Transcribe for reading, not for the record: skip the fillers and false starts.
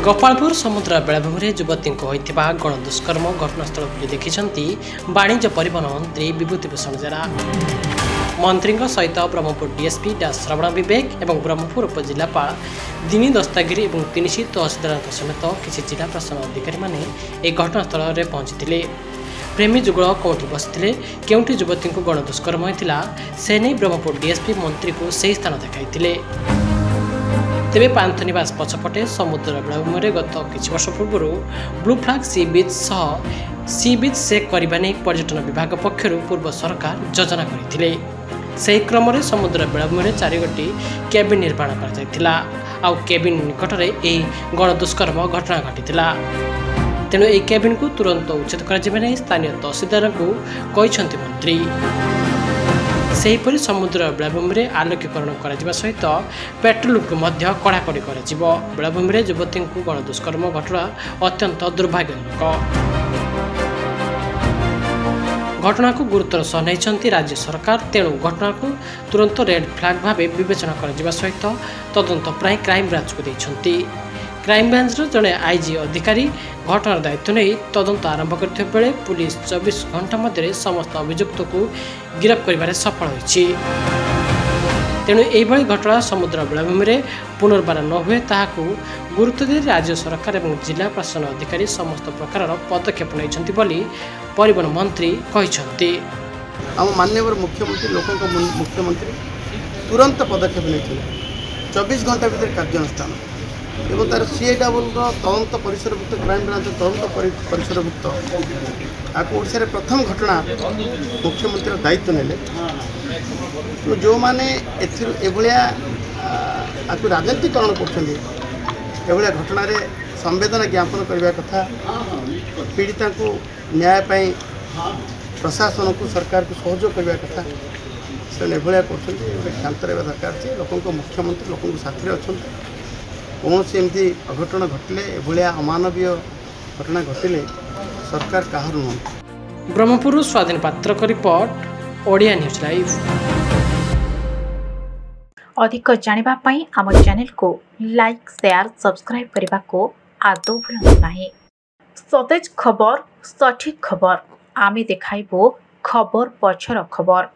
गोपालपुर समुद्र बेलाभूमि युवती गण दुष्कर्म घटनास्थल बुली देखिंट वाणिज्य परिवहन मंत्री विभूतिभूषण जेरा। मंत्री सहित ब्रह्मपुर डीएसपी डा श्रवण विवेक और ब्रह्मपुर उपजिलापाल दिनी दस्तागिरी और तीनशी तहसीलदार समेत किसी जिला प्रशासन अधिकारी माने एक घटनास्थल में पहुंची प्रेमी जुगल कौटी बसते केउंठी युवती गण दुष्कर्म होता से नहीं ब्रह्मपुर डीएसपी मंत्री को सही स्थान देखाई। तेबे पांथनिवास पछपटे समुद्र बेलाभूमि गत किछि वर्ष पूर्व ब्लू फ्लैग सी बीच सेक करने नहीं पर्यटन विभाग पक्षर पूर्व सरकार योजना करथिले। सेही क्रम में समुद्र बेलाभूमि 4 गोटी केबिन निर्माण कर केबिन निकट में यह गण दुष्कर्म घटना घटी। तेणु यह केबिन को तुरंत उच्छेद कर स्थानीय तहसीलदार को कहते मंत्री। सेहीपरि समुद्र बेलाभूमि आलोकीकरण करा सहित पेट्रोलिंग को कड़ाकड़ी कर बेलाभूमि युवती गण दुष्कर्म घटना अत्यंत दुर्भाग्यजनक। घटना को गुरुतर सह नहीं राज्य सरकार। तेणु घटना को तुरंत रेड फ्लैग भाव विवेचना करा सहित तदंत प्राय क्राइमब्रांच को देइछंती। क्राइमब्रांच जड़े आईजी अधिकारी घटनार दायित्व नहीं तदंत आरंभ करते बेले पुलिस 24 घंटा मध्य समस्त अभियुक्त को गिरफ्त कर सफल होइछि। तेणु यही घटना समुद्र बेलाभूमि पुनर्बार न हुए ताहाकु गुरुत्व दे राज्य सरकार और जिला प्रशासन अधिकारी समस्त प्रकार पदक्षेप नहीं बोली परिवहन मंत्री कहते। आम माननीय मुख्यमंत्री लोकों मुख्यमंत्री तुरंत पदक्षेप नहीं 24 घंटा भीतर कार्यानुष्ठान एवं तार सीआईडब्ल्यू तदंत परिसरभुक्त क्राइम ब्रांच तदंत परिसरभुक्त आपको ओडिशा प्रथम घटना मुख्यमंत्री दायित्व नेले। तो जो माने एभलिया आपको राजनीतिकरण कर घटना संवेदना ज्ञापन करने कथा पीड़िता को न्याय पाई प्रशासन को सरकार को सहयोग करने कथा से एभलिया कर शांत रहा दरकार। लोक मुख्यमंत्री लोक साथी अच्छा कौन से एमती अघटन घटले एभलिया अमानवीय घटना घटले सरकार कहार नुह। ब्रह्मपुर स्वाधीन पात्र का रिपोर्ट ओडिया न्यूज लाइव। अधिक जानिबा पई आम चैनल को लाइक शेयर सब्सक्राइब करने को आदौ भूलु नाही। सतेज खबर सठिक खबर आमे देखाइबो खबर पछर खबर।